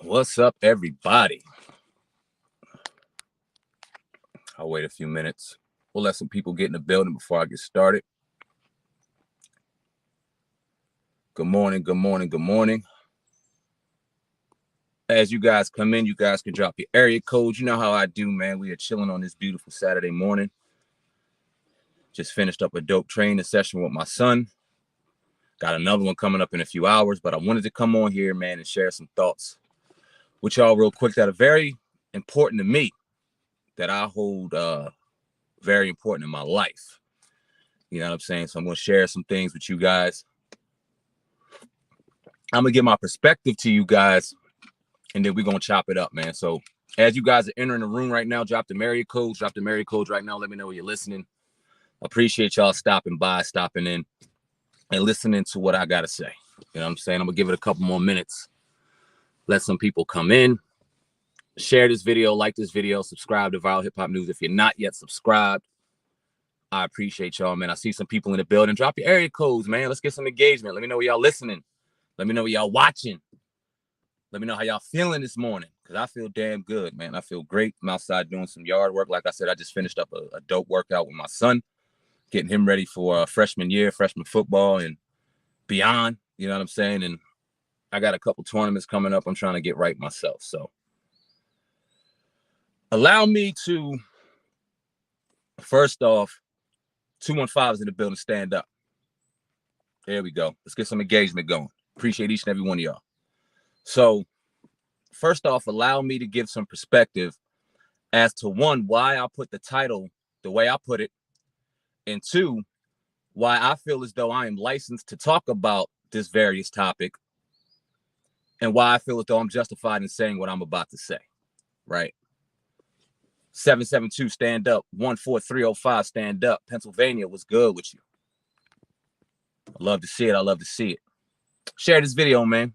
What's up, everybody? I'll wait a few minutes. We'll let some people get in the building before I get started. Good morning, good morning, good morning. As you guys come in, you guys can drop your area codes. You know how I do, man. We are chilling on this beautiful Saturday morning. Just finished up a dope training session with my son. Got another one coming up in a few hours, but I wanted to come on here, man, and share some thoughts with y'all real quick that are very important to me, that I hold very important in my life. You know what I'm saying? So I'm going to share some things with you guys. I'm going to give my perspective to you guys, and then we're going to chop it up, man. So as you guys are entering the room right now, drop the area codes. Drop the area codes right now. Let me know you're listening. Appreciate y'all stopping by, stopping in, and listening to what I got to say. You know what I'm saying? I'm going to give it a couple more minutes. Let some people come in. Share this video, like this video, subscribe to Viral Hip Hop News if you're not yet subscribed. I appreciate y'all, man. I see some people in the building. Drop your area codes, man. Let's get some engagement. Let me know where y'all listening. Let me know where y'all watching. Let me know how y'all feeling this morning, because I feel damn good, man. I feel great. I'm outside doing some yard work. Like I said, I just finished up a dope workout with my son, getting him ready for freshman year, freshman football, and beyond. You know what I'm saying? And I got a couple tournaments coming up. I'm trying to get right myself. So allow me to, first off, 215 is in the building. Stand up. There we go. Let's get some engagement going. Appreciate each and every one of y'all. So first off, allow me to give some perspective as to, one, why I put the title the way I put it, and two, why I feel as though I am licensed to talk about this various topic, and why I feel as though I'm justified in saying what I'm about to say, right? 772, stand up. 14305, stand up. Pennsylvania, what's good with you? I love to see it. I love to see it. Share this video, man.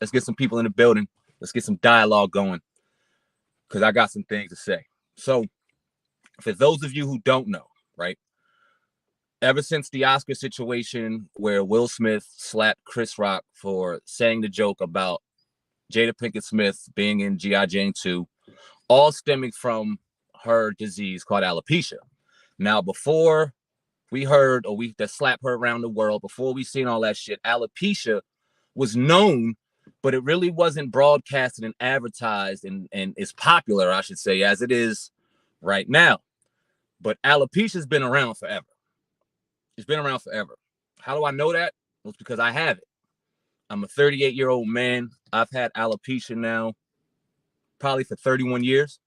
Let's get some people in the building. Let's get some dialogue going, because I got some things to say. So for those of you who don't know, right, ever since the Oscar situation where Will Smith slapped Chris Rock for saying the joke about Jada Pinkett Smith being in G.I. Jane 2, all stemming from her disease called alopecia. Now, before we heard, or that slap her around the world, before we seen all that shit, alopecia was known, but it really wasn't broadcasted and advertised and is popular, I should say, as it is right now. But alopecia's been around forever. It's been around forever. How do I know that? Well, it's because I have it. I'm a 38-year-old man. I've had alopecia now probably for 31 years.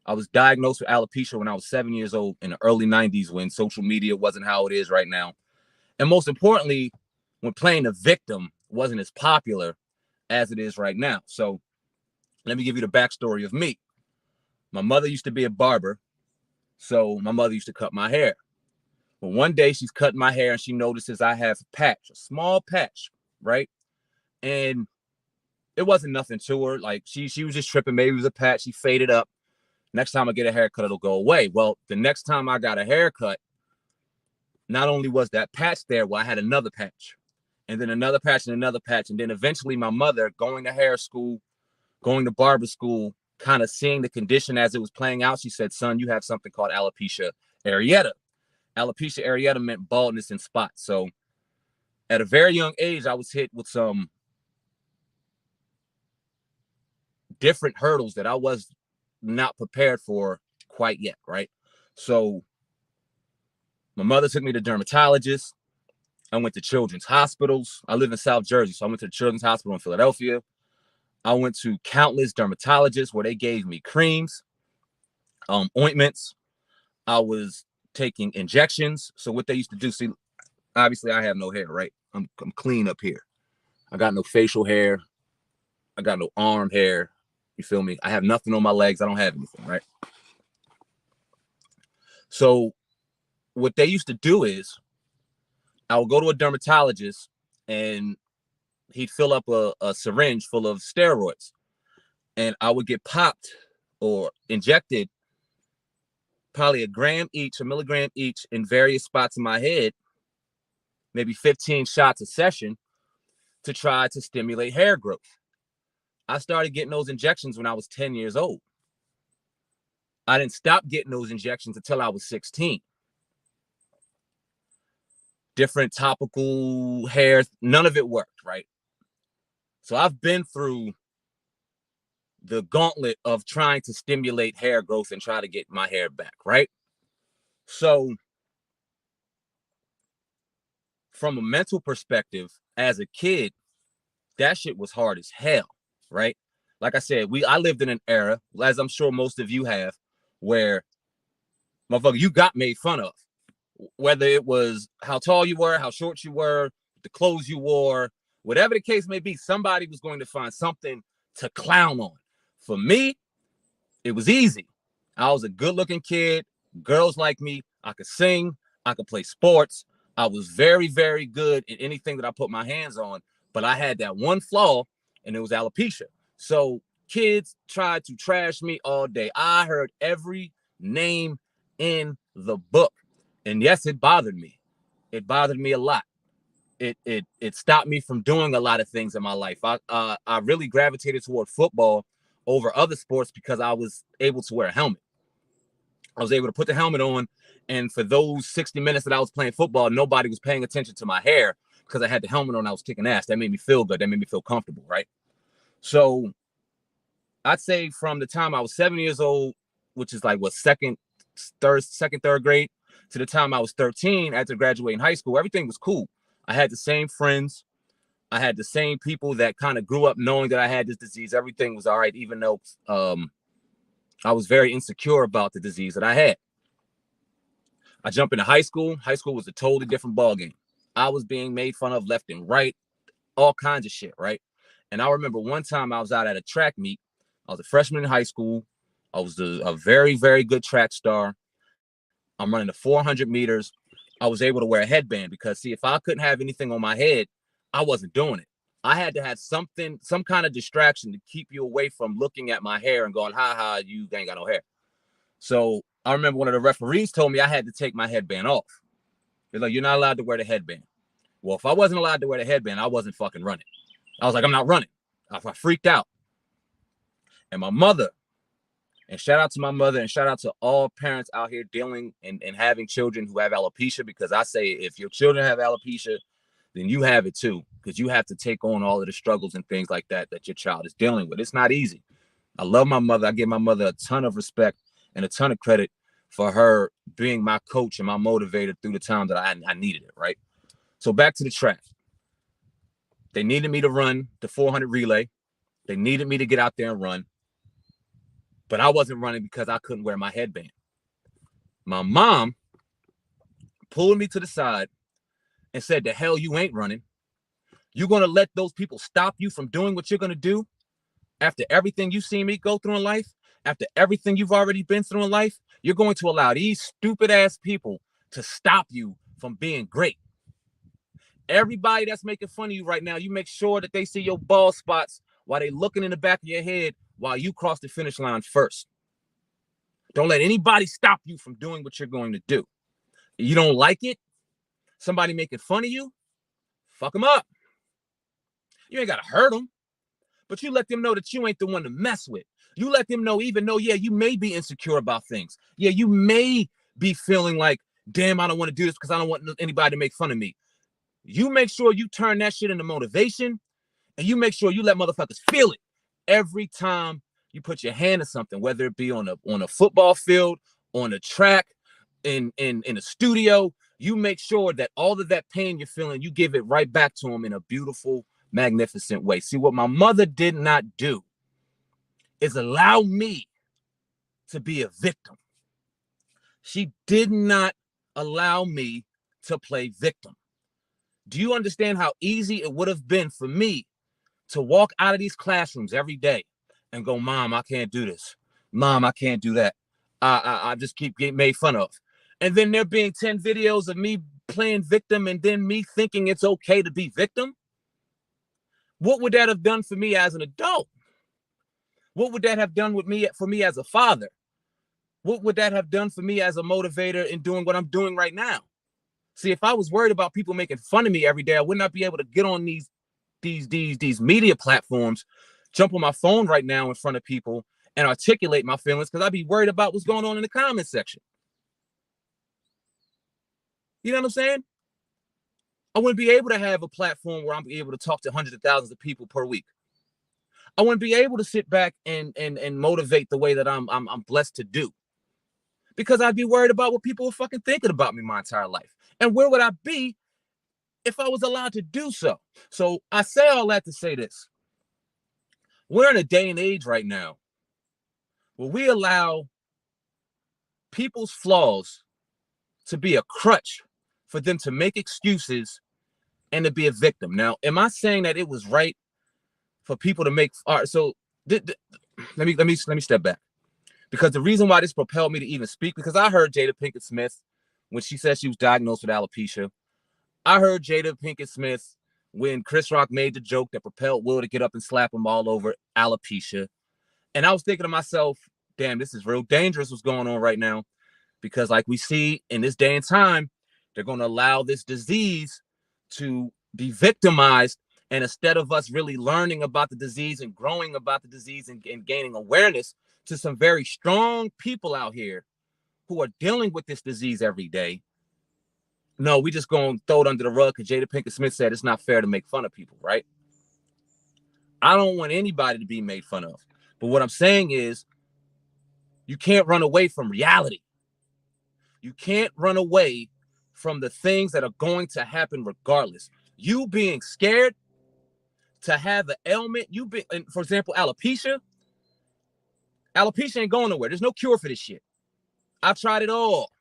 I was diagnosed with alopecia when I was 7 years old in the early 90s, when social media wasn't how it is right now. And most importantly, when playing the victim wasn't as popular as it is right now. So let me give you the backstory of me. My mother used to be a barber, so my mother used to cut my hair. But one day she's cutting my hair and she notices I have a patch, a small patch, right? And it wasn't nothing to her. Like she was just tripping. Maybe it was a patch. She faded up. Next time I get a haircut, it'll go away. Well, the next time I got a haircut, not only was that patch there, well, I had another patch, and then another patch and another patch. And then eventually my mother, going to hair school, going to barber school, kind of seeing the condition as it was playing out, she said, son, you have something called alopecia areata. Alopecia areata meant baldness in spots. So at a very young age, I was hit with some different hurdles that I was not prepared for quite yet, right? So my mother took me to dermatologists. I went to children's hospitals. I live in South Jersey, so I went to the Children's Hospital in Philadelphia. I went to countless dermatologists where they gave me creams, ointments. I was taking injections. So what they used to do, see, obviously I have no hair, right? I'm clean up here. I got no facial hair. I got no arm hair. You feel me? I have nothing on my legs. I don't have anything, right? So what they used to do is I would go to a dermatologist and he'd fill up a syringe full of steroids, and I would get popped or injected probably a gram each, a milligram each, in various spots in my head, maybe 15 shots a session, to try to stimulate hair growth. I started getting those injections when I was 10 years old. I didn't stop getting those injections until I was 16. Different topical hair, none of it worked, right? So I've been through the gauntlet of trying to stimulate hair growth and try to get my hair back, right? So from a mental perspective, as a kid, that shit was hard as hell, right? Like I said, I lived in an era, as I'm sure most of you have, where motherfucker, you got made fun of. Whether it was how tall you were, how short you were, the clothes you wore, whatever the case may be, somebody was going to find something to clown on. For me, it was easy. I was a good-looking kid. Girls liked me. I could sing. I could play sports. I was very, very good in anything that I put my hands on. But I had that one flaw, and it was alopecia. So kids tried to trash me all day. I heard every name in the book. And yes, it bothered me. It bothered me a lot. It stopped me from doing a lot of things in my life. I really gravitated toward football over other sports because I was able to wear a helmet. I was able to put the helmet on, and for those 60 minutes that I was playing football, nobody was paying attention to my hair because I had the helmet on. I was kicking ass. That made me feel good. That made me feel comfortable, right? So I'd say from the time I was 7 years old, which is like what, second, third grade, to the time I was 13 after graduating high school, everything was cool. I had the same friends. I had the same people that kind of grew up knowing that I had this disease. Everything was all right, even though I was very insecure about the disease that I had. I jumped into high school. High school was a totally different ballgame. I was being made fun of left and right, all kinds of shit, right? And I remember one time I was out at a track meet. I was a freshman in high school. I was a very, very good track star. I'm running the 400 meters. I was able to wear a headband because, see, if I couldn't have anything on my head, I wasn't doing it. I had to have something, some kind of distraction to keep you away from looking at my hair and going, ha ha, you ain't got no hair. So I remember one of the referees told me I had to take my headband off. They're like, you're not allowed to wear the headband. Well, if I wasn't allowed to wear the headband, I wasn't fucking running. I was like, I'm not running. I freaked out. And my mother, and shout out to my mother and shout out to all parents out here dealing and having children who have alopecia, because I say if your children have alopecia, then you have it too, because you have to take on all of the struggles and things like that your child is dealing with. It's not easy. I love my mother. I give my mother a ton of respect and a ton of credit for her being my coach and my motivator through the time that I needed it, right? So back to the track. They needed me to run the 400 relay. They needed me to get out there and run. But I wasn't running because I couldn't wear my headband. My mom pulled me to the side and said, the hell you ain't running. You're going to let those people stop you from doing what you're going to do after everything you've seen me go through in life, after everything you've already been through in life. You're going to allow these stupid ass people to stop you from being great. Everybody that's making fun of you right now, you make sure that they see your bald spots while they looking in the back of your head while you cross the finish line first. Don't let anybody stop you from doing what you're going to do. You don't like it? Somebody making fun of you? Fuck them up. You ain't got to hurt them, but you let them know that you ain't the one to mess with. You let them know, even though, yeah, you may be insecure about things. Yeah, you may be feeling like, damn, I don't want to do this because I don't want anybody to make fun of me. You make sure you turn that shit into motivation, and you make sure you let motherfuckers feel it every time you put your hand to something, whether it be on a football field, on a track, in a studio. You make sure that all of that pain you're feeling, you give it right back to them in a beautiful, magnificent way. See, what my mother did not do is allow me to be a victim. She did not allow me to play victim. Do you understand how easy it would have been for me to walk out of these classrooms every day and go, Mom, I can't do this. Mom, I can't do that. I just keep getting made fun of. And then there being 10 videos of me playing victim and then me thinking it's okay to be victim. What would that have done for me as an adult? What would that have done for me as a father? What would that have done for me as a motivator in doing what I'm doing right now? See, if I was worried about people making fun of me every day, I would not be able to get on these media platforms jump on my phone right now in front of people and articulate my feelings because I'd be worried about what's going on in the comment section. You know what I'm saying? I wouldn't be able to have a platform where I'm able to talk to hundreds of thousands of people per week. I wouldn't be able to sit back and motivate the way that I'm blessed to do, because I'd be worried about what people were fucking thinking about me my entire life. And where would I be if I was allowed to do so? So I say all that to say this. We're in a day and age right now where we allow people's flaws to be a crutch for them to make excuses and to be a victim. Now, am I saying that it was right for people to make? All right, so let me step back, because the reason why this propelled me to even speak, because I heard Jada Pinkett Smith when she said she was diagnosed with alopecia. I heard Jada Pinkett Smith when Chris Rock made the joke that propelled Will to get up and slap him all over alopecia. And I was thinking to myself, damn, this is real dangerous what's going on right now, because like we see in this day and time, they're going to allow this disease to be victimized. And instead of us really learning about the disease and growing about the disease and gaining awareness to some very strong people out here who are dealing with this disease every day, no, we just going to throw it under the rug because Jada Pinkett Smith said it's not fair to make fun of people, right? I don't want anybody to be made fun of. But what I'm saying is, you can't run away from reality. You can't run away from the things that are going to happen regardless. You being scared to have an ailment, for example, alopecia ain't going nowhere. There's no cure for this shit. I've tried it all.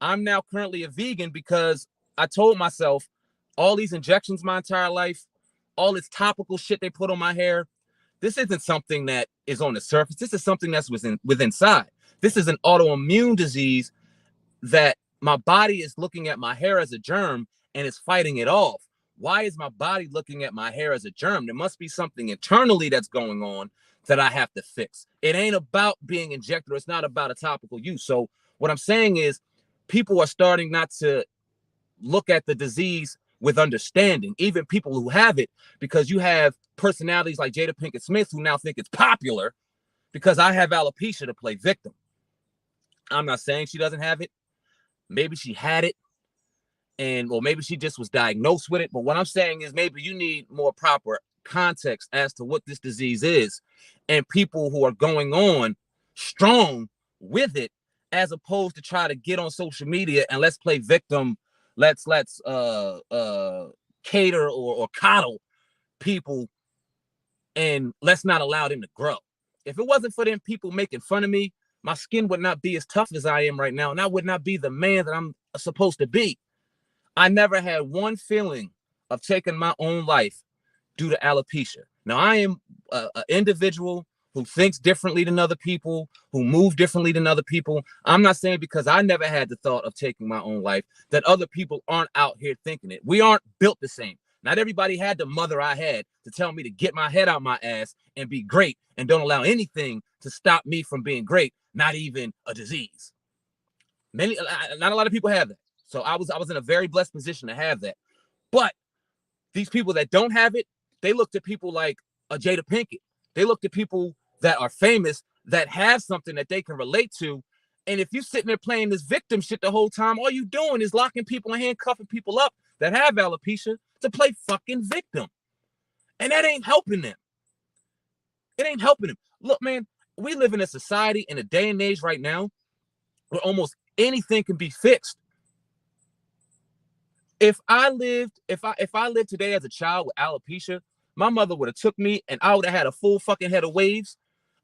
I'm now currently a vegan because I told myself all these injections my entire life, all this topical shit they put on my hair, this isn't something that is on the surface. This is something that's within inside. This is an autoimmune disease that my body is looking at my hair as a germ and is fighting it off. Why is my body looking at my hair as a germ? There must be something internally that's going on that I have to fix. It ain't about being injected, or it's not about a topical use. So what I'm saying is, people are starting not to look at the disease with understanding, even people who have it, because you have personalities like Jada Pinkett Smith who now think it's popular because I have alopecia to play victim. I'm not saying she doesn't have it. Maybe she had it, or maybe she just was diagnosed with it. But what I'm saying is, maybe you need more proper context as to what this disease is, and people who are going on strong with it, as opposed to try to get on social media and let's play victim, let's cater or coddle people, and let's not allow them to grow. If it wasn't for them people making fun of me, my skin would not be as tough as I am right now, and I would not be the man that I'm supposed to be. I never had one feeling of taking my own life due to alopecia. Now, I am an individual who thinks differently than other people, who move differently than other people. I'm not saying because I never had the thought of taking my own life that other people aren't out here thinking it. We aren't built the same. Not everybody had the mother I had to tell me to get my head out my ass and be great, and don't allow anything to stop me from being great, not even a disease. Not a lot of people have that. So I was in a very blessed position to have that. But these people that don't have it, they looked at people like a Jada Pinkett. They looked at people that are famous, that have something that they can relate to. And if you're sitting there playing this victim shit the whole time, all you doing is locking people and handcuffing people up that have alopecia to play fucking victim. And that ain't helping them. It ain't helping them. Look, man, we live in a society, in a day and age right now, where almost anything can be fixed. If I lived today as a child with alopecia, my mother would have took me and I would have had a full fucking head of waves.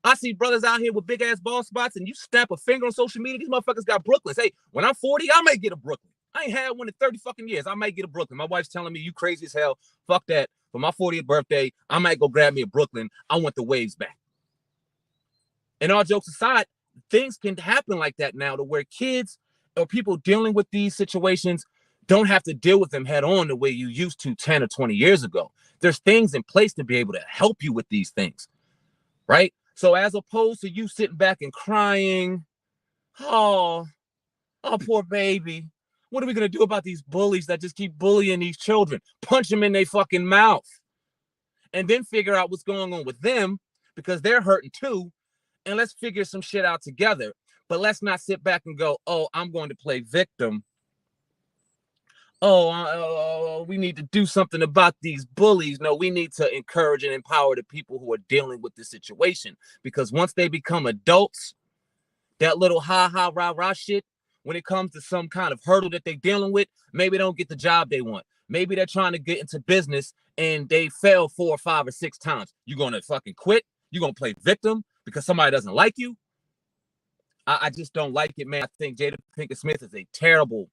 I see brothers out here with big ass bald spots, and you snap a finger on social media, these motherfuckers got Brooklyns. Hey, when I'm 40, I might get a Brooklyn. I ain't had one in 30 fucking years. I might get a Brooklyn. My wife's telling me, you crazy as hell. Fuck that. For my 40th birthday, I might go grab me a Brooklyn. I want the waves back. And all jokes aside, things can happen like that now, to where kids or people dealing with these situations don't have to deal with them head on the way you used to 10 or 20 years ago. There's things in place to be able to help you with these things, right? So as opposed to you sitting back and crying, oh, poor baby. What are we going to do about these bullies that just keep bullying these children? Punch them in their fucking mouth. and then figure out what's going on with them because they're hurting too. And let's figure some shit out together. But let's not sit back and go, oh, I'm going to play victim. Oh, we need to do something about these bullies. No, we need to encourage and empower the people who are dealing with this situation. Because once they become adults, that little ha, rah, rah shit, when it comes to some kind of hurdle that they're dealing with, maybe they don't get the job they want. Maybe they're trying to get into business and they fail 4 or 5 or 6 times. You're going to fucking quit? You're going to play victim because somebody doesn't like you? I just don't like it, man. I think Jada Pinkett Smith is a terrible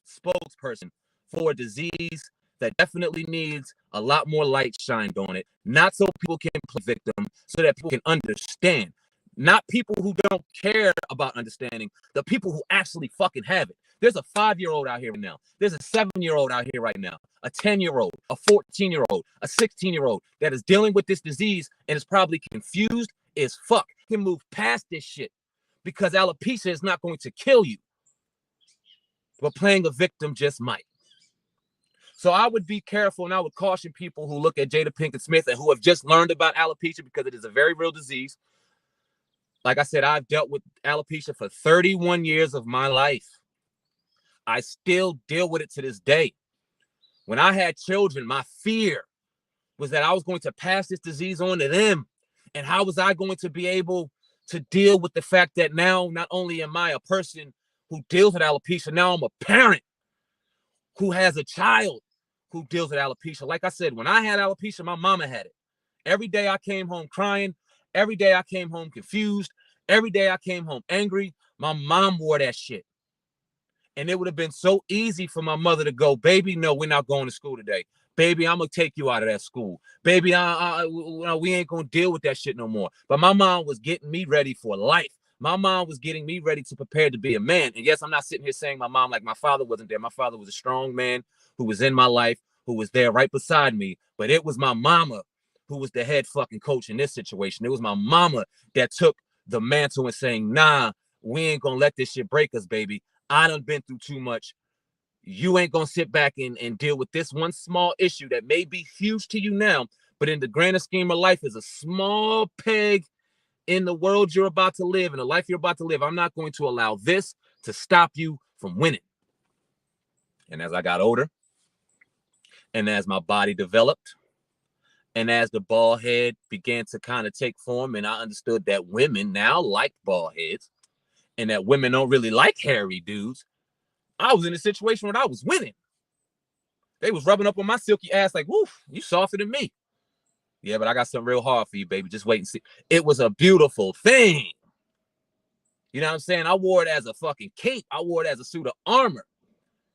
spokesperson for a disease that definitely needs a lot more light shined on it. Not so people can play victim, so that people can understand. Not people who don't care about understanding, the people who actually fucking have it. There's a 5-year-old out here right now. There's a 7-year-old out here right now. A 10-year-old, a 14-year-old, a 16-year-old that is dealing with this disease and is probably confused as fuck. Can move past this shit because alopecia is not going to kill you. But playing a victim just might. So I would be careful, and I would caution people who look at Jada Pinkett Smith and who have just learned about alopecia because it is a very real disease. Like I said, I've dealt with alopecia for 31 years of my life. I still deal with it to this day. When I had children, my fear was that I was going to pass this disease on to them. And how was I going to be able to deal with the fact that now not only am I a person who deals with alopecia, now I'm a parent who has a child who deals with alopecia. Like I said, when I had alopecia, my mama had it. Every day I came home crying. Every day I came home confused. Every day I came home angry. My mom wore that shit. And it would have been so easy for my mother to go, baby, no, we're not going to school today. Baby, I'm going to take you out of that school. Baby, we ain't going to deal with that shit no more. But my mom was getting me ready for life. My mom was getting me ready to prepare to be a man. And yes, I'm not sitting here saying my mom like my father wasn't there. My father was a strong man who was in my life, who was there right beside me. But it was my mama who was the head fucking coach in this situation. It was my mama that took the mantle and saying, nah, we ain't going to let this shit break us, baby. I done been through too much. You ain't going to sit back and deal with this one small issue that may be huge to you now, but in the grander scheme of life is a small peg in the world you're about to live, in the life you're about to live. I'm not going to allow this to stop you from winning. And as I got older, and as my body developed, and as the bald head began to kind of take form, and I understood that women now like bald heads, and that women don't really like hairy dudes, I was in a situation where I was winning. They was rubbing up on my silky ass like, woof, you softer than me. Yeah, but I got something real hard for you, baby. Just wait and see. It was a beautiful thing. You know what I'm saying? I wore it as a fucking cape. I wore it as a suit of armor,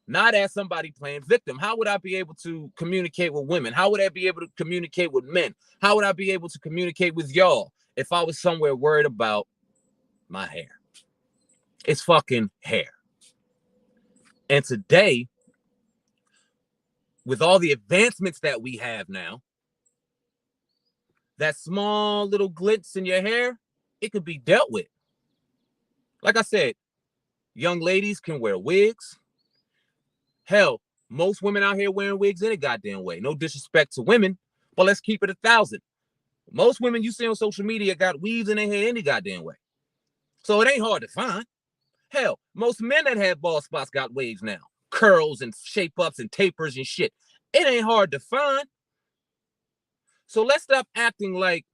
not as somebody playing victim. How would I be able to communicate with women? How would I be able to communicate with men? How would I be able to communicate with y'all if I was somewhere worried about my hair? It's fucking hair. And today, with all the advancements that we have now, that small little glitz in your hair, it could be dealt with. Like I said, young ladies can wear wigs. Hell, most women out here wearing wigs any goddamn way. No disrespect to women, but let's keep it 1,000. Most women you see on social media got weaves in their hair any goddamn way. So it ain't hard to find. Hell, most men that have bald spots got waves now. Curls and shape-ups and tapers and shit. It ain't hard to find. So let's stop acting like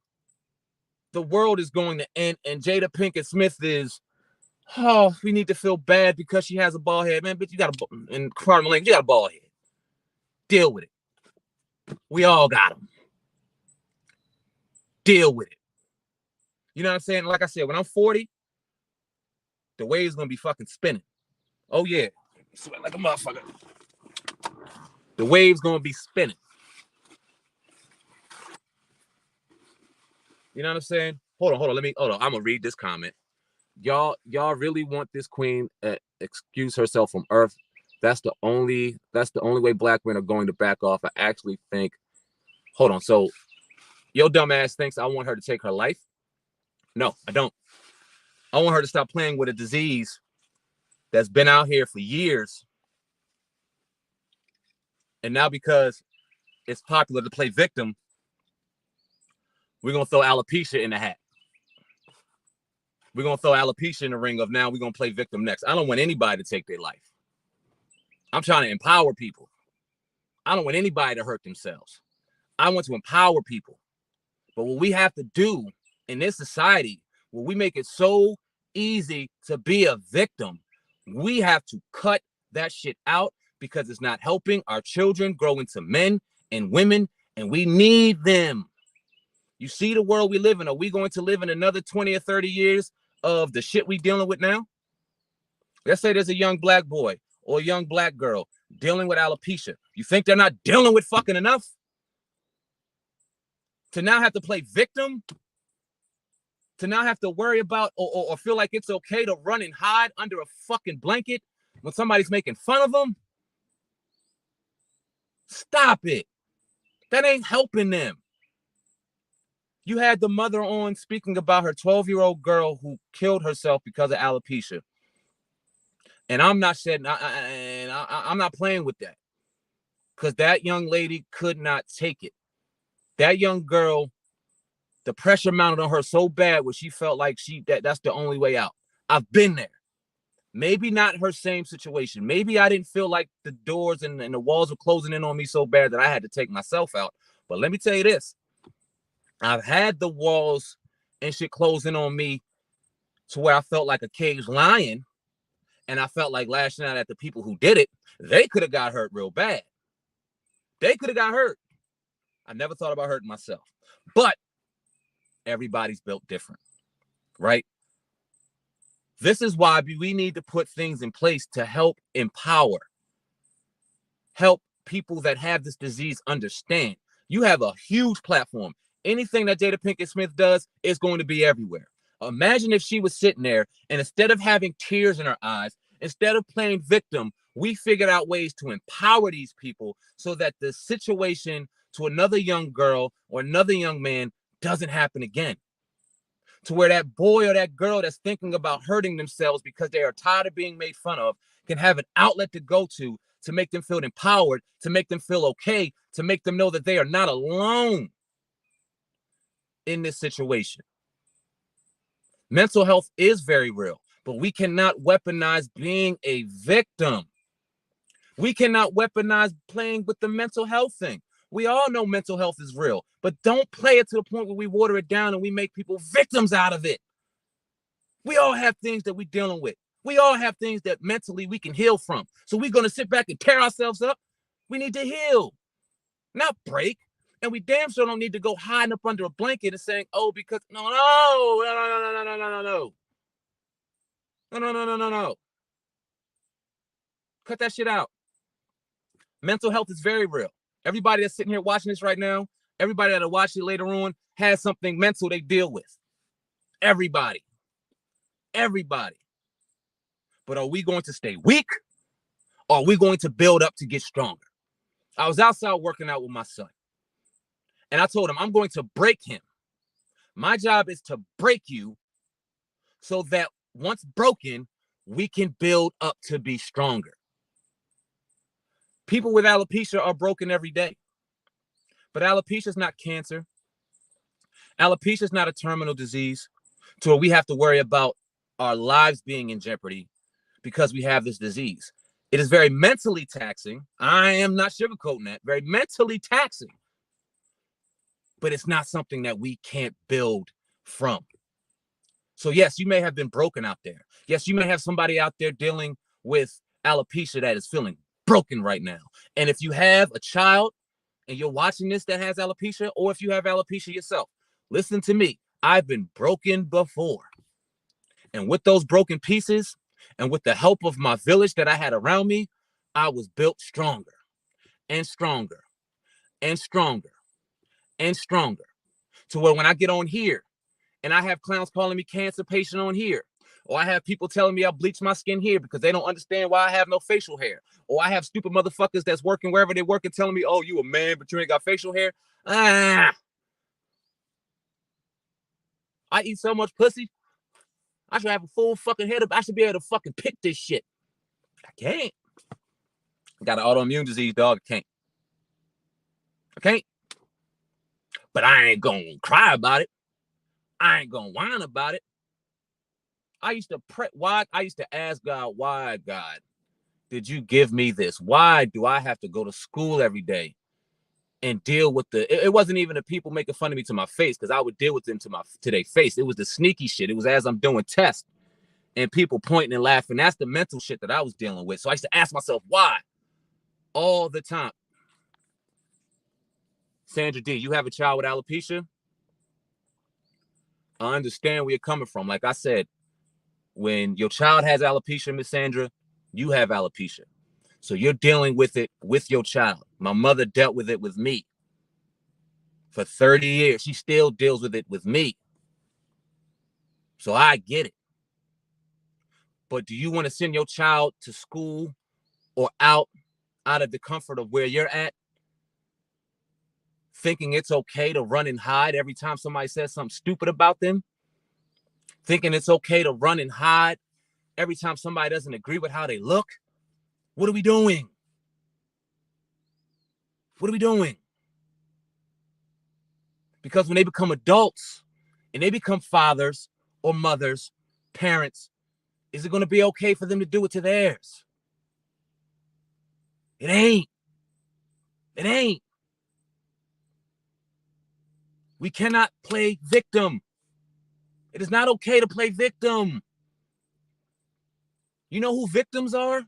the world is going to end and Jada Pinkett Smith is, oh, we need to feel bad because she has a bald head. Man, bitch, you got a, in pardon my language, you got a bald head. Deal with it. We all got them. Deal with it. You know what I'm saying? Like I said, when I'm 40, the wave's going to be fucking spinning. Oh, yeah. Sweat like a motherfucker. The wave's going to be spinning. You know what I'm saying? Hold on. I'm going to read this comment. Y'all really want this queen excuse herself from Earth? That's the only way black men are going to back off. I actually think, hold on. So your dumb ass thinks I want her to take her life? No, I don't. I want her to stop playing with a disease that's been out here for years. And now because it's popular to play victim, we're going to throw alopecia in the hat. We're going to throw alopecia in the ring of now we're going to play victim next. I don't want anybody to take their life. I'm trying to empower people. I don't want anybody to hurt themselves. I want to empower people. But what we have to do in this society, where we make it so easy to be a victim, we have to cut that shit out because it's not helping our children grow into men and women, and we need them. You see the world we live in. Are we going to live in another 20 or 30 years of the shit we dealing with now? Let's say there's a young black boy or a young black girl dealing with alopecia. You think they're not dealing with fucking enough? To now have to play victim? To now have to worry about or feel like it's okay to run and hide under a fucking blanket when somebody's making fun of them? Stop it. That ain't helping them. You had the mother on speaking about her 12-year-old girl who killed herself because of alopecia. And I'm not saying, I'm not playing with that, because that young lady could not take it. That young girl, the pressure mounted on her so bad where she felt like that's the only way out. I've been there. Maybe not her same situation. Maybe I didn't feel like the doors and the walls were closing in on me so bad that I had to take myself out. But let me tell you this. I've had the walls and shit closing on me to where I felt like a caged lion, and I felt like lashing out at the people who did it. They could have got hurt real bad. They could have got hurt. I never thought about hurting myself. But everybody's built different, right? This is why we need to put things in place to help empower, help people that have this disease understand. You have a huge platform. Anything that Jada Pinkett Smith does is going to be everywhere. Imagine if she was sitting there and instead of having tears in her eyes, instead of playing victim, we figured out ways to empower these people so that the situation to another young girl or another young man doesn't happen again. To where that boy or that girl that's thinking about hurting themselves because they are tired of being made fun of can have an outlet to go to make them feel empowered, to make them feel okay, to make them know that they are not alone in this situation. Mental health is very real, but we cannot weaponize being a victim. We cannot weaponize playing with the mental health thing. We all know mental health is real, but don't play it to the point where we water it down and we make people victims out of it. We all have things that we're dealing with. We all have things that mentally we can heal from. So we're going to sit back and tear ourselves up. We need to heal, not break. And we damn sure don't need to go hiding up under a blanket and saying, oh, because no. Cut that shit out. Mental health is very real. Everybody that's sitting here watching this right now, everybody that'll watch it later on has something mental they deal with. Everybody. But are we going to stay weak, or are we going to build up to get stronger? I was outside working out with my son, and I told him, I'm going to break him. My job is to break you so that once broken, we can build up to be stronger. People with alopecia are broken every day. But alopecia is not cancer. Alopecia is not a terminal disease to where we have to worry about our lives being in jeopardy because we have this disease. It is very mentally taxing. I am not sugarcoating that. Very mentally taxing. But it's not something that we can't build from. So yes, you may have been broken out there. Yes, you may have somebody out there dealing with alopecia that is feeling broken right now. And if you have a child and you're watching this that has alopecia, or if you have alopecia yourself, listen to me. I've been broken before. And with those broken pieces and with the help of my village that I had around me, I was built stronger and stronger and stronger and stronger. To where when I get on here and I have clowns calling me cancer patient on here, or I have people telling me I bleach my skin here because they don't understand why I have no facial hair, or I have stupid motherfuckers that's working wherever they work and telling me, oh, you a man, but you ain't got facial hair. I eat so much pussy. I should have a full fucking head up. I should be able to fucking pick this shit. I can't. I got an autoimmune disease, dog. I can't. Can't. But I ain't gonna cry about it. I ain't gonna whine about it. I used to pray. Why? I used to ask God, why, God, did you give me this? Why do I have to go to school every day and deal with it wasn't even the people making fun of me to my face, because I would deal with them to their face. It was the sneaky shit. It was as I'm doing tests and people pointing and laughing. That's the mental shit that I was dealing with. So I used to ask myself, why? All the time. Sandra D, you have a child with alopecia? I understand where you're coming from. Like I said, when your child has alopecia, Miss Sandra, you have alopecia. So you're dealing with it with your child. My mother dealt with it with me for 30 years. She still deals with it with me. So I get it. But do you want to send your child to school or out of the comfort of where you're at, thinking it's okay to run and hide every time somebody says something stupid about them? Thinking it's okay to run and hide every time somebody doesn't agree with how they look? What are we doing? What are we doing? Because when they become adults and they become fathers or mothers, parents, is it going to be okay for them to do it to theirs? It ain't. It ain't. We cannot play victim. It is not okay to play victim. You know who victims are?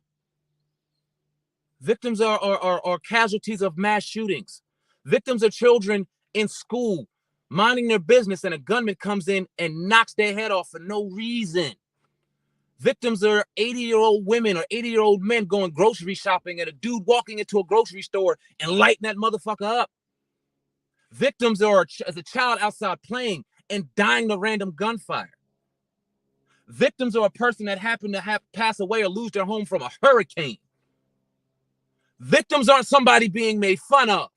Victims are casualties of mass shootings. Victims are children in school minding their business and a gunman comes in and knocks their head off for no reason. Victims are 80-year-old women or 80-year-old men going grocery shopping and a dude walking into a grocery store and lighting that motherfucker up. Victims are as a child outside playing and dying to random gunfire. Victims are a person that happened to pass away or lose their home from a hurricane. Victims aren't somebody being made fun of.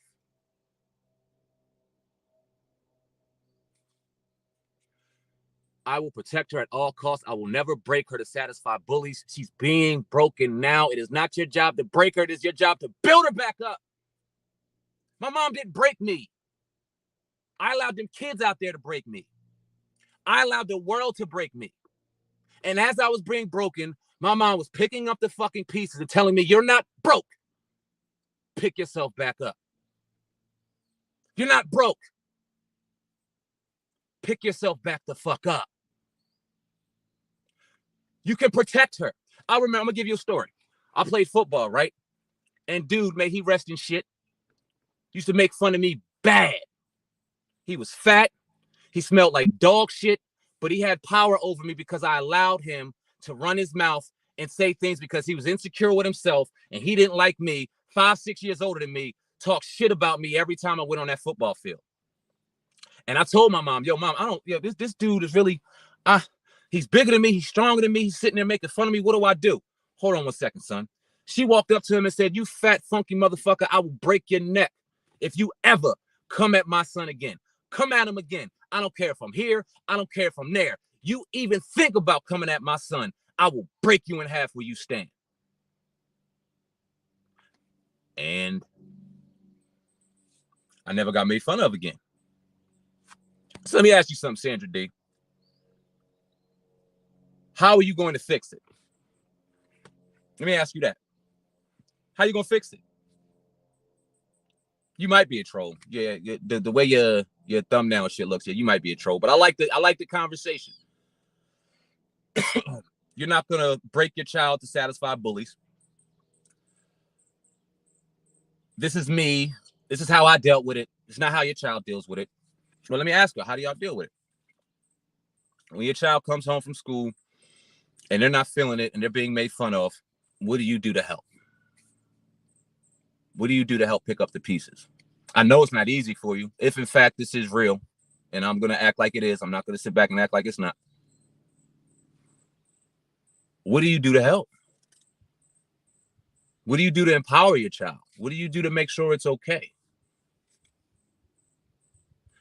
I will protect her at all costs. I will never break her to satisfy bullies. She's being broken now. It is not your job to break her. It is your job to build her back up. My mom didn't break me. I allowed them kids out there to break me. I allowed the world to break me. And as I was being broken, my mom was picking up the fucking pieces and telling me, you're not broke. Pick yourself back up. You're not broke. Pick yourself back the fuck up. You can protect her. I remember, I'm going to give you a story. I played football, right? And dude, may he rest in shit, used to make fun of me bad. He was fat. He smelled like dog shit, but he had power over me because I allowed him to run his mouth and say things because he was insecure with himself and he didn't like me, 5, 6 years older than me, talk shit about me every time I went on that football field. And I told my mom, yo, mom, this dude is really, he's bigger than me. He's stronger than me. He's sitting there making fun of me. What do I do? Hold on 1 second, son. She walked up to him and said, you fat, funky motherfucker, I will break your neck if you ever come at my son again. Come at him again. I don't care if I'm here. I don't care if I'm there. You even think about coming at my son, I will break you in half where you stand. And I never got made fun of again. So let me ask you something, Sandra D. How are you going to fix it? Let me ask you that. How are you going to fix it? You might be a troll. Yeah, the way your thumbnail shit looks, yeah, you might be a troll. But I like the conversation. You're not gonna break your child to satisfy bullies. This is me. This is how I dealt with it. It's not how your child deals with it. Well, let me ask you, how do y'all deal with it? When your child comes home from school and they're not feeling it and they're being made fun of, what do you do to help? What do you do to help pick up the pieces? I know it's not easy for you. If in fact this is real, and I'm gonna act like it is, I'm not gonna sit back and act like it's not. What do you do to help? What do you do to empower your child? What do you do to make sure it's okay?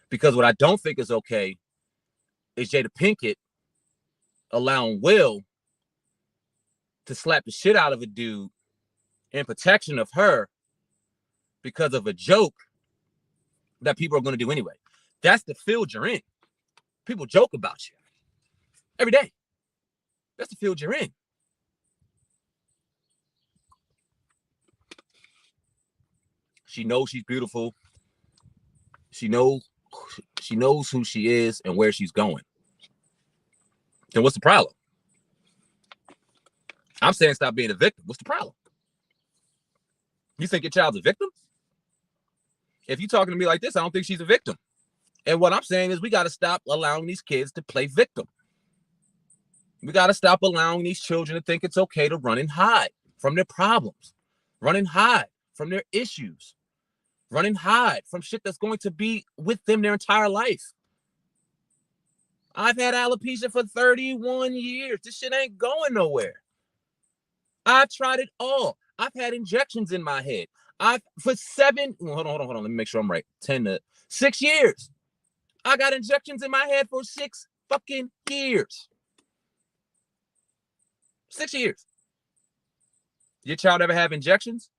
Because what I don't think is okay is Jada Pinkett allowing Will to slap the shit out of a dude in protection of her because of a joke that people are going to do anyway. That's the field you're in. People joke about you every day. That's the field you're in. She knows she's beautiful. She knows who she is and where she's going. Then what's the problem? I'm saying stop being a victim. What's the problem? You think your child's a victim? If you're talking to me like this, I don't think she's a victim. And what I'm saying is we got to stop allowing these kids to play victim. We got to stop allowing these children to think it's okay to run and hide from their problems, run and hide from their issues, run and hide from shit that's going to be with them their entire life. I've had alopecia for 31 years. This shit ain't going nowhere. I've tried it all. I've had injections in my head. Hold on. Let me make sure I'm right. 6 years. I got injections in my head for 6 fucking years. 6 years. Your child ever have injections?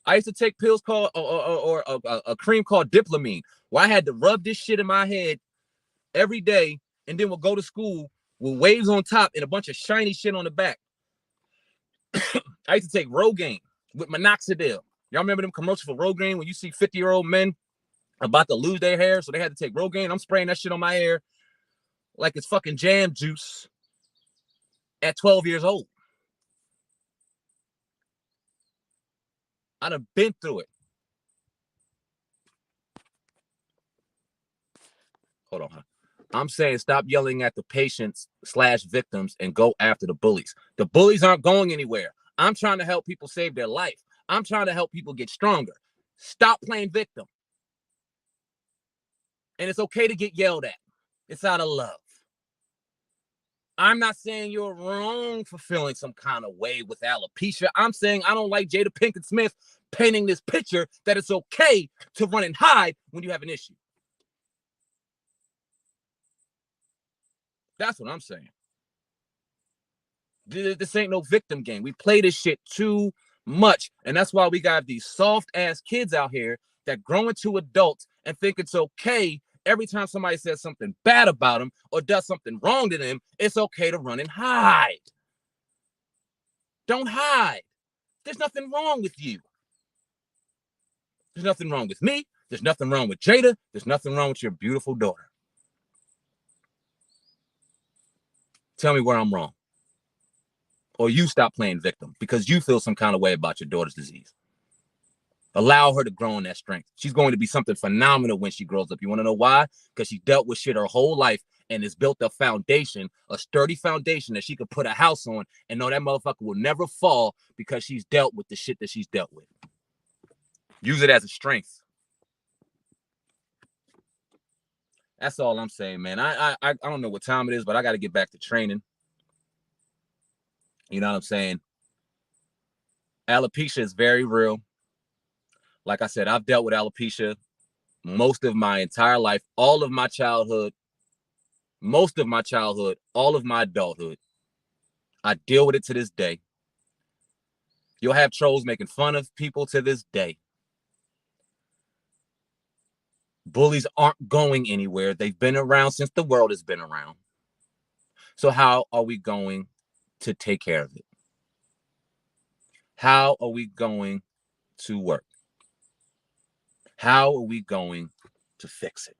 I used to take pills called or a cream called Diplamine, where I had to rub this shit in my head every day, and then we'll go to school with waves on top and a bunch of shiny shit on the back. I used to take Rogaine with minoxidil. Y'all remember them commercials for Rogaine when you see 50-year-old men about to lose their hair, so they had to take Rogaine? I'm spraying that shit on my hair like it's fucking jam juice at 12 years old. I done been through it. Hold on, huh? I'm saying stop yelling at the patients/victims and go after the bullies. The bullies aren't going anywhere. I'm trying to help people save their life. I'm trying to help people get stronger. Stop playing victim. And it's okay to get yelled at. It's out of love. I'm not saying you're wrong for feeling some kind of way with alopecia. I'm saying I don't like Jada Pinkett Smith painting this picture that it's okay to run and hide when you have an issue. That's what I'm saying. This ain't no victim game. We play this shit too much. And that's why we got these soft-ass kids out here that grow into adults and think it's okay every time somebody says something bad about them or does something wrong to them, it's okay to run and hide. Don't hide. There's nothing wrong with you. There's nothing wrong with me. There's nothing wrong with Jada. There's nothing wrong with your beautiful daughter. Tell me where I'm wrong. Or you stop playing victim because you feel some kind of way about your daughter's disease. Allow her to grow in that strength. She's going to be something phenomenal when she grows up. You want to know why? Because she dealt with shit her whole life and has built a foundation, a sturdy foundation that she could put a house on and know that motherfucker will never fall because she's dealt with the shit that she's dealt with. Use it as a strength. That's all I'm saying, man. I don't know what time it is, but I got to get back to training. You know what I'm saying? Alopecia is very real. Like I said, I've dealt with alopecia most of my entire life, all of my childhood, most of my childhood, all of my adulthood. I deal with it to this day. You'll have trolls making fun of people to this day. Bullies aren't going anywhere. They've been around since the world has been around. So how are we going to take care of it? How are we going to work? How are we going to fix it?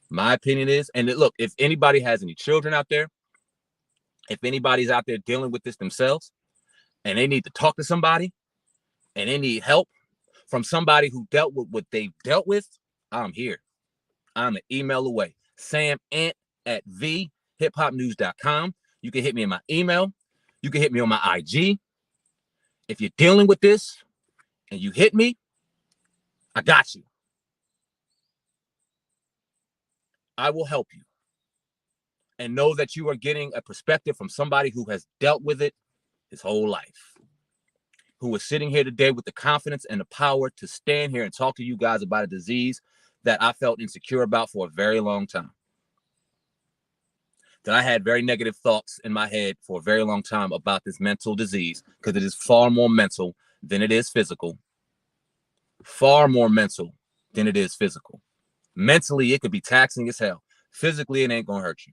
My opinion is, and look, if anybody has any children out there, if anybody's out there dealing with this themselves, and they need to talk to somebody, and they need help from somebody who dealt with what they've dealt with, I'm here. I'm an email away. SamAnt@vhiphopnews.com. You can hit me in my email. You can hit me on my IG. If you're dealing with this and you hit me, I got you. I will help you. And know that you are getting a perspective from somebody who has dealt with it his whole life, who is sitting here today with the confidence and the power to stand here and talk to you guys about a disease that I felt insecure about for a very long time. That I had very negative thoughts in my head for a very long time about this mental disease, because it is far more mental than it is physical. Far more mental than it is physical. Mentally, it could be taxing as hell. Physically, it ain't gonna hurt you.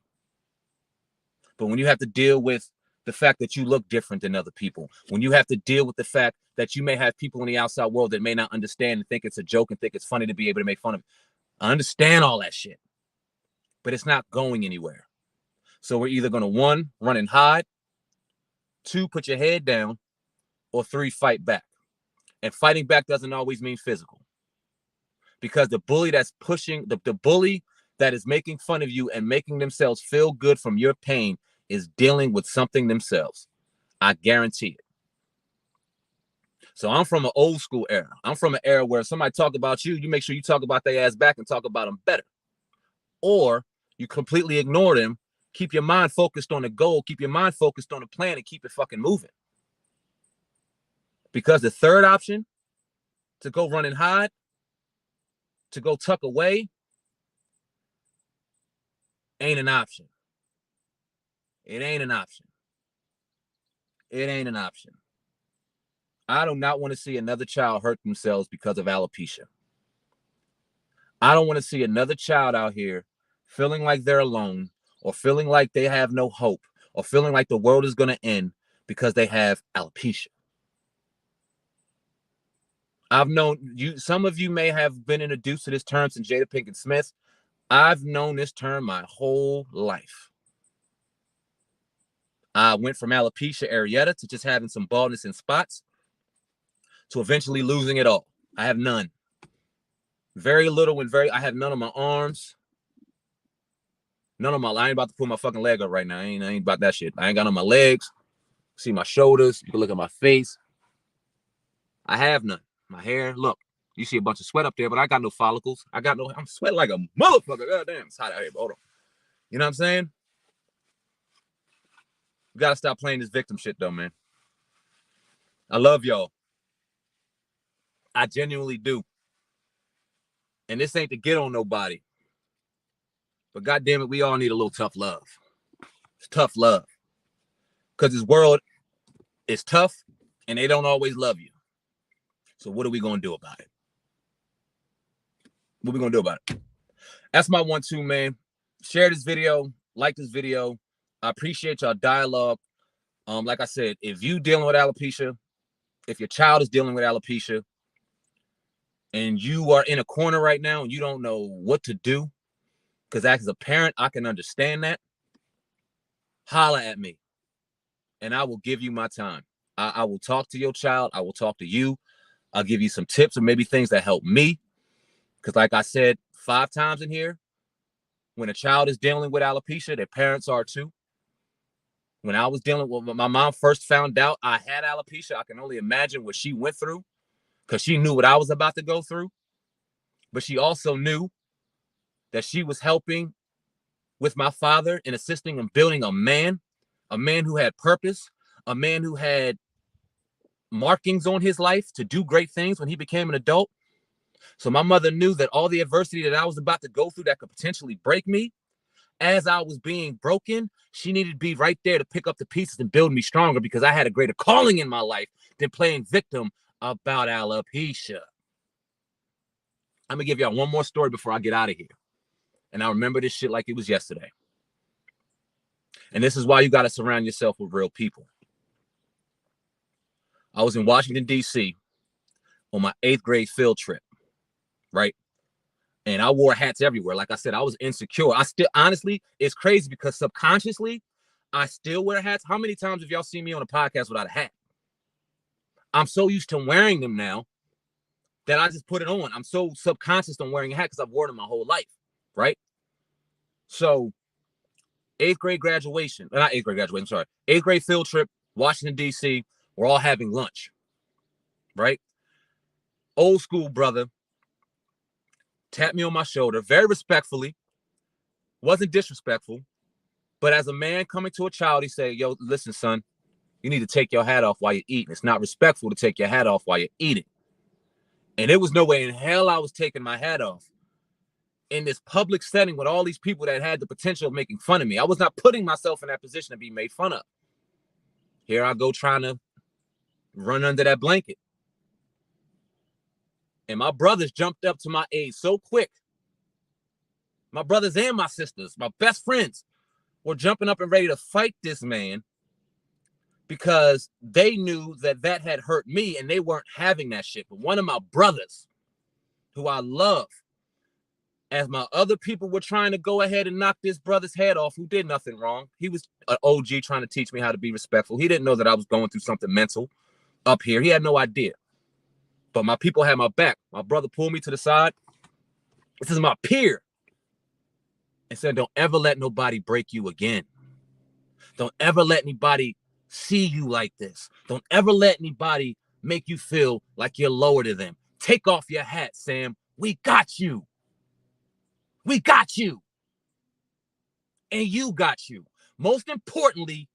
But when you have to deal with the fact that you look different than other people, when you have to deal with the fact that you may have people in the outside world that may not understand and think it's a joke and think it's funny to be able to make fun of it. I understand all that shit, but it's not going anywhere. So we're either going to, 1, run and hide, 2, put your head down, or 3, fight back. And fighting back doesn't always mean physical. Because the bully that's pushing, the bully that is making fun of you and making themselves feel good from your pain is dealing with something themselves. I guarantee it. So I'm from an old school era. I'm from an era where if somebody talk about you, you make sure you talk about their ass back and talk about them better. Or you completely ignore them, keep your mind focused on the goal, keep your mind focused on the plan, and keep it fucking moving. Because the third option, to go run and hide, to go tuck away, ain't an option. It ain't an option. It ain't an option. I do not want to see another child hurt themselves because of alopecia. I don't want to see another child out here feeling like they're alone, or feeling like they have no hope, or feeling like the world is going to end because they have alopecia. I've known you, some of you may have been introduced to this term since Jada Pinkett Smith. I've known this term my whole life. I went from alopecia areata to just having some baldness and spots to eventually losing it all. I have none. Very little and I have none on my arms. None on I ain't about to pull my fucking leg up right now. I ain't about that shit. I ain't got on my legs. See my shoulders. You can look at my face. I have none. My hair, look. You see a bunch of sweat up there, but I got no follicles. I'm sweating like a motherfucker. God damn, it's hot out here. Hold on. You know what I'm saying? You gotta stop playing this victim shit though, man. I love y'all. I genuinely do. And this ain't to get on nobody. But goddamn it, we all need a little tough love. It's tough love. Because this world is tough and they don't always love you. So what are we going to do about it? What are we going to do about it? That's my 1-2, man. Share this video. Like this video. I appreciate y'all dialogue. Like I said, if you dealing with alopecia, if your child is dealing with alopecia, and you are in a corner right now and you don't know what to do, because as a parent, I can understand that, holla at me. And I will give you my time. I will talk to your child. I will talk to you. I'll give you some tips or maybe things that help me. Because like I said 5 times in here, when a child is dealing with alopecia, their parents are too. When I was dealing with, when my mom first found out I had alopecia, I can only imagine what she went through, because she knew what I was about to go through. But she also knew that she was helping with my father and assisting in building a man who had purpose, a man who had markings on his life to do great things when he became an adult. So my mother knew that all the adversity that I was about to go through that could potentially break me, as I was being broken, she needed to be right there to pick up the pieces and build me stronger, because I had a greater calling in my life than playing victim about alopecia. I'm going to give y'all one more story before I get out of here. And I remember this shit like it was yesterday. And this is why you got to surround yourself with real people. I was in Washington, D.C. on my 8th grade field trip, right? And I wore hats everywhere. Like I said, I was insecure. I still, honestly, it's crazy because subconsciously, I still wear hats. How many times have y'all seen me on a podcast without a hat? I'm so used to wearing them now that I just put it on. I'm so subconscious on wearing a hat because I've worn it my whole life, right? So 8th grade graduation, not 8th grade graduation, sorry. 8th grade field trip, Washington, D.C. We're all having lunch, right? Old school brother tapped me on my shoulder very respectfully, wasn't disrespectful, but as a man coming to a child, he said, yo, listen, son, you need to take your hat off while you're eating. It's not respectful to take your hat off while you're eating. And there was no way in hell I was taking my hat off in this public setting with all these people that had the potential of making fun of me. I was not putting myself in that position to be made fun of. Here I go trying to run under that blanket. And my brothers jumped up to my aid so quick. My brothers and my sisters, my best friends, were jumping up and ready to fight this man because they knew that that had hurt me and they weren't having that shit. But one of my brothers, who I love, as my other people were trying to go ahead and knock this brother's head off, who did nothing wrong. He was an OG trying to teach me how to be respectful. He didn't know that I was going through something mental up here. He had no idea. But my people had my back. My brother pulled me to the side. This is my peer. And said, don't ever let nobody break you again. Don't ever let anybody see you like this. Don't ever let anybody make you feel like you're lower to them. Take off your hat, Sam. We got you. We got you. And you got you. Most importantly,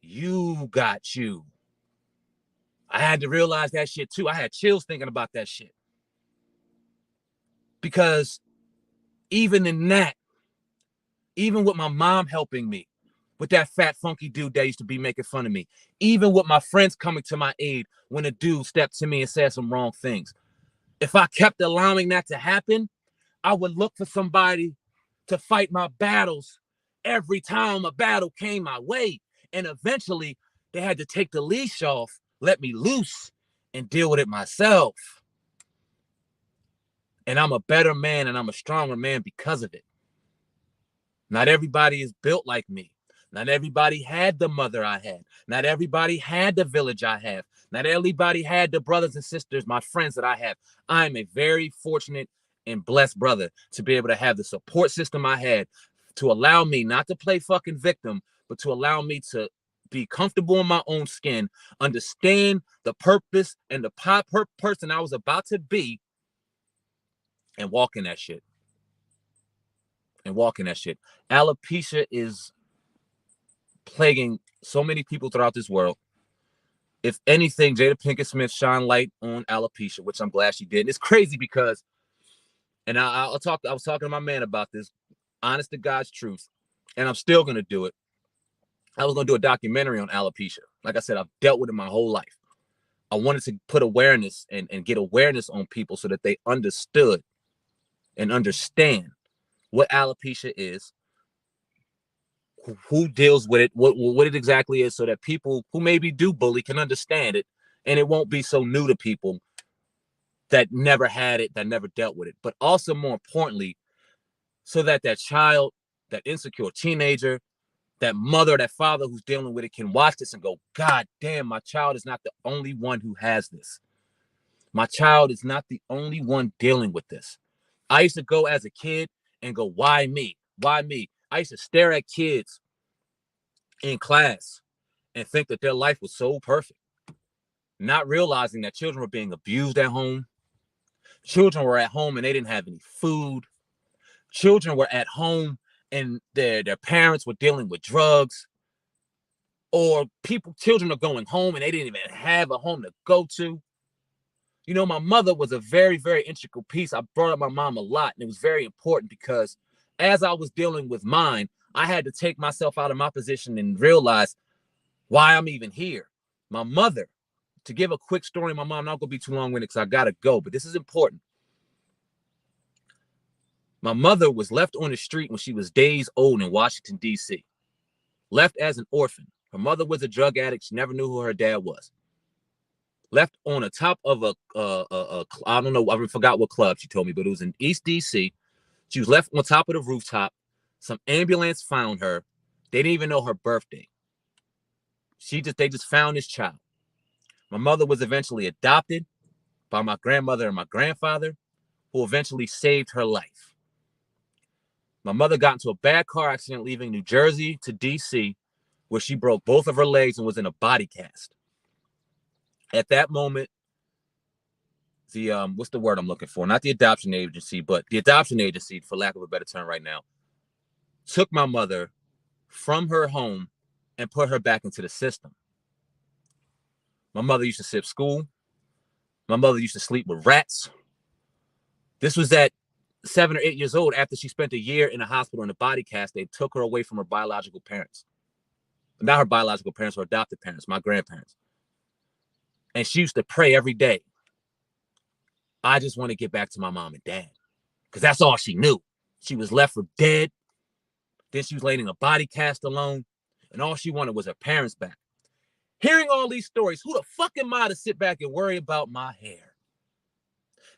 you got you. I had to realize that shit too. I had chills thinking about that shit. Because even in that, even with my mom helping me, with that fat, funky dude that used to be making fun of me, even with my friends coming to my aid when a dude stepped to me and said some wrong things, if I kept allowing that to happen, I would look for somebody to fight my battles every time a battle came my way. And eventually, they had to take the leash off, let me loose, and deal with it myself. And I'm a better man and I'm a stronger man because of it. Not everybody is built like me. Not everybody had the mother I had. Not everybody had the village I have. Not everybody had the brothers and sisters, my friends that I have. I'm a very fortunate and blessed brother to be able to have the support system I had to allow me not to play fucking victim, but to allow me to be comfortable in my own skin, understand the purpose and the person I was about to be, and walk in that shit. Alopecia is plaguing so many people throughout this world. If anything, Jada Pinkett Smith shined light on alopecia, which I'm glad she did. And it's crazy because, and I was talking to my man about this, honest to God's truth, and I'm still gonna do it. I was gonna do a documentary on alopecia. Like I said, I've dealt with it my whole life. I wanted to put awareness and get awareness on people so that they understood and understand what alopecia is, who deals with it, what it exactly is, so that people who maybe do bully can understand it, and it won't be so new to people that never had it, that never dealt with it. But also, more importantly, so that that child, that insecure teenager, that mother, that father who's dealing with it can watch this and go, God damn, my child is not the only one who has this. My child is not the only one dealing with this. I used to go as a kid and go, why me? Why me? I used to stare at kids in class and think that their life was so perfect, not realizing that children were being abused at home. Children were at home and they didn't have any food. Children were at home and their parents were dealing with drugs. Or children are going home and they didn't even have a home to go to. You know, my mother was a very, very integral piece. I brought up my mom a lot, and it was very important because as I was dealing with mine, I had to take myself out of my position and realize why I'm even here. My mother, to give a quick story, my mom, not gonna be too long-winded because I gotta go, but this is important. My mother was left on the street when she was days old in Washington, D.C. Left as an orphan. Her mother was a drug addict. She never knew who her dad was. Left on the top of I don't know, I forgot what club she told me, but it was in East DC. She was left on top of the rooftop. Some ambulance found her. They didn't even know her birthday. They just found this child. My mother was eventually adopted by my grandmother and my grandfather, who eventually saved her life. My mother got into a bad car accident leaving New Jersey to DC, where she broke both of her legs and was in a body cast. At that moment, the what's the word I'm looking for? Not the adoption agency, but the adoption agency, for lack of a better term right now, took my mother from her home and put her back into the system. My mother used to skip school. My mother used to sleep with rats. This was at 7 or 8 years old. After she spent a year in a hospital in a body cast, they took her away from her biological parents. Not her biological parents, her adopted parents, my grandparents. And she used to pray every day. I just want to get back to my mom and dad because that's all she knew. She was left for dead. Then she was laying in a body cast alone, and all she wanted was her parents back. Hearing all these stories, who the fuck am I to sit back and worry about my hair?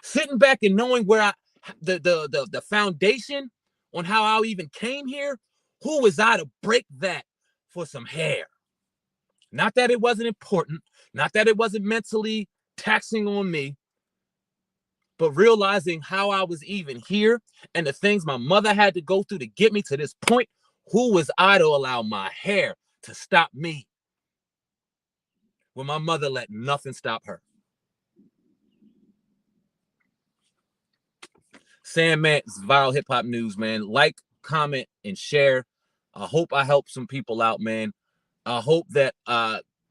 Sitting back and knowing where the foundation on how I even came here, who was I to break that for some hair? Not that it wasn't important, not that it wasn't mentally taxing on me, but realizing how I was even here and the things my mother had to go through to get me to this point, who was I to allow my hair to stop me when my mother let nothing stop her? SamAnt's Viral Hip Hop News, man. Like, comment, and share. I hope I help some people out, man. I hope that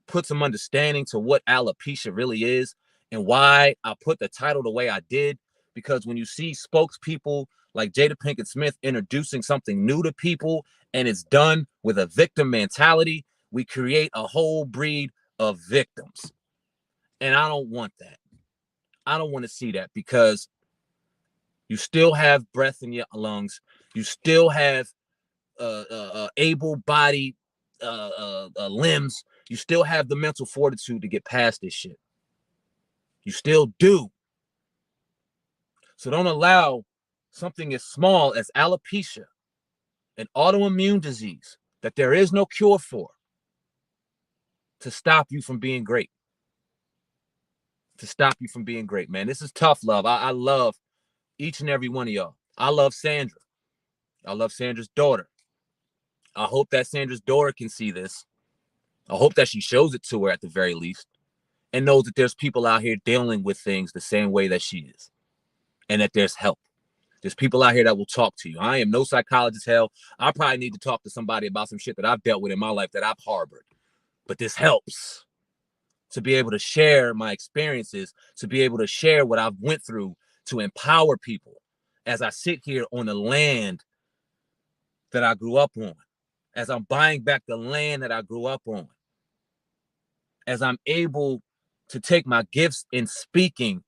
put some understanding to what alopecia really is and why I put the title the way I did. Because when you see spokespeople like Jada Pinkett Smith introducing something new to people and it's done with a victim mentality, we create a whole breed of victims. And I don't want that. I don't want to see that because you still have breath in your lungs. You still have able-bodied limbs. You still have the mental fortitude to get past this shit. You still do. So don't allow something as small as alopecia, an autoimmune disease that there is no cure for, to stop you from being great. To stop you from being great, man. This is tough love. I love each and every one of y'all. I love Sandra. I love Sandra's daughter. I hope that Sandra's daughter can see this. I hope that she shows it to her at the very least and knows that there's people out here dealing with things the same way that she is and that there's help. There's people out here that will talk to you. I am no psychologist, hell. I probably need to talk to somebody about some shit that I've dealt with in my life that I've harbored. But this helps to be able to share my experiences, to be able to share what I've went through, to empower people as I sit here on the land that I grew up on, as I'm buying back the land that I grew up on, as I'm able to take my gifts in speaking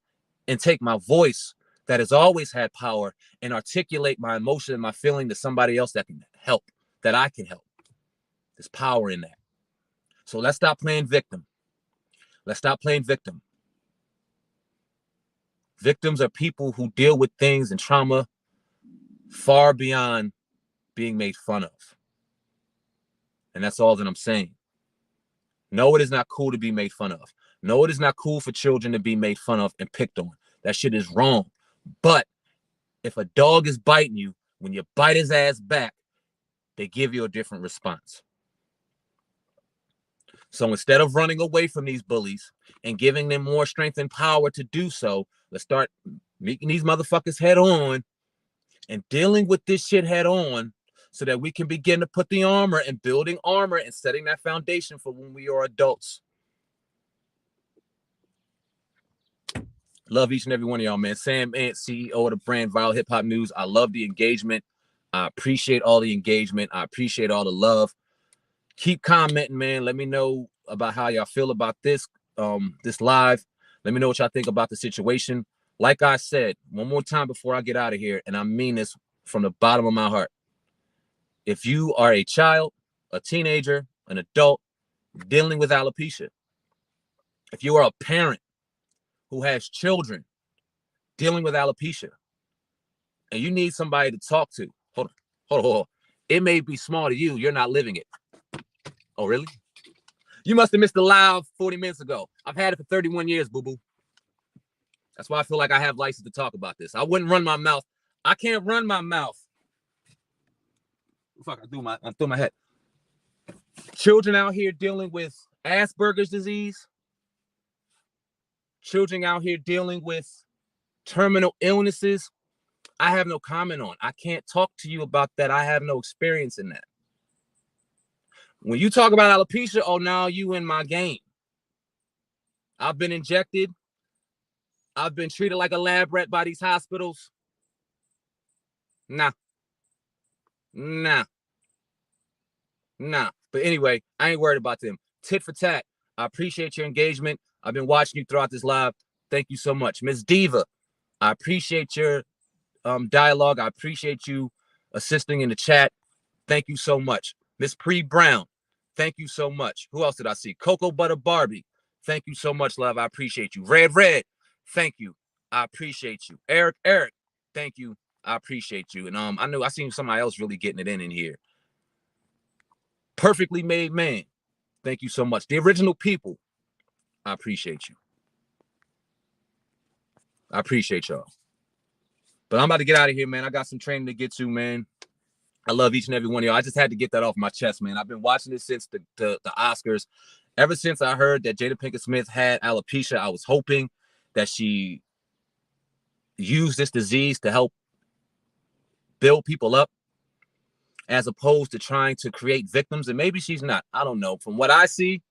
and take my voice that has always had power and articulate my emotion and my feeling to somebody else that can help, that I can help. There's power in that. So let's stop playing victim. Let's stop playing victim. Victims are people who deal with things and trauma far beyond being made fun of. And that's all that I'm saying. No, it is not cool to be made fun of. No, it is not cool for children to be made fun of and picked on. That shit is wrong. But if a dog is biting you, when you bite his ass back, they give you a different response. So instead of running away from these bullies and giving them more strength and power to do so, let's start meeting these motherfuckers head on and dealing with this shit head on so that we can begin to put the armor and building armor and setting that foundation for when we are adults. Love each and every one of y'all, man. SamAnt, CEO of the brand Viral Hip Hop News. I love the engagement. I appreciate all the engagement. I appreciate all the love. Keep commenting, man. Let me know about how y'all feel about this live. Let me know what y'all think about the situation. Like I said, one more time before I get out of here, and I mean this from the bottom of my heart. If you are a child, a teenager, an adult dealing with alopecia, if you are a parent who has children dealing with alopecia, and you need somebody to talk to, hold on. It may be small to you. You're not living it. Oh, really? You must have missed the live 40 minutes ago. I've had it for 31 years, boo-boo. That's why I feel like I have license to talk about this. I wouldn't run my mouth. I can't run my mouth. Fuck, I threw my head. Children out here dealing with Asperger's disease. Children out here dealing with terminal illnesses. I have no comment on. I can't talk to you about that. I have no experience in that. When you talk about alopecia, oh, now you in my game. I've been injected. I've been treated like a lab rat by these hospitals. Nah. But anyway, I ain't worried about them. Tit for tat. I appreciate your engagement. I've been watching you throughout this live. Thank you so much. Miss Diva, I appreciate your dialogue. I appreciate you assisting in the chat. Thank you so much. Miss Pre Brown, thank you so much. Who else did I see? Cocoa Butter Barbie, thank you so much, love. I appreciate you. Red, thank you. I appreciate you. Eric, thank you. I appreciate you. And I seen somebody else really getting it in here. Perfectly Made Man, thank you so much. The Original People, I appreciate you. I appreciate y'all. But I'm about to get out of here, man. I got some training to get to, man. I love each and every one of y'all. I just had to get that off my chest, man. I've been watching this since the Oscars. Ever since I heard that Jada Pinkett Smith had alopecia, I was hoping that she used this disease to help build people up as opposed to trying to create victims. And maybe she's not. I don't know. From what I see,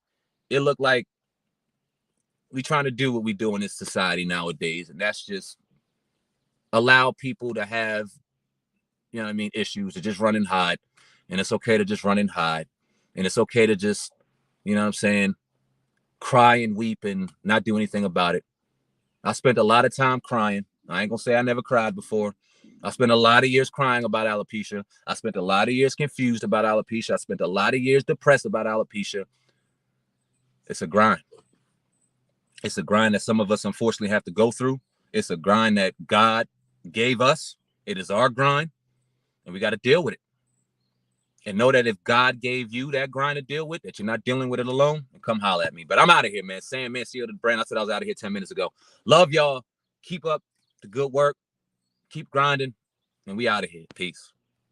it looked like we trying to do what we do in this society nowadays. And that's just allow people to have, you know what I mean, issues to just run and hide. And it's okay to just run and hide. And it's okay to just, you know what I'm saying, cry and weep and not do anything about it. I spent a lot of time crying. I ain't gonna say I never cried before. I spent a lot of years crying about alopecia. I spent a lot of years confused about alopecia. I spent a lot of years depressed about alopecia. It's a grind. It's a grind that some of us unfortunately have to go through. It's a grind that God gave us. It is our grind, and we got to deal with it. And know that if God gave you that grind to deal with, that you're not dealing with it alone, and come holler at me. But I'm out of here, man. SamAnt, CEO of the brand. I said I was out of here 10 minutes ago. Love y'all. Keep up the good work. Keep grinding. And we out of here. Peace.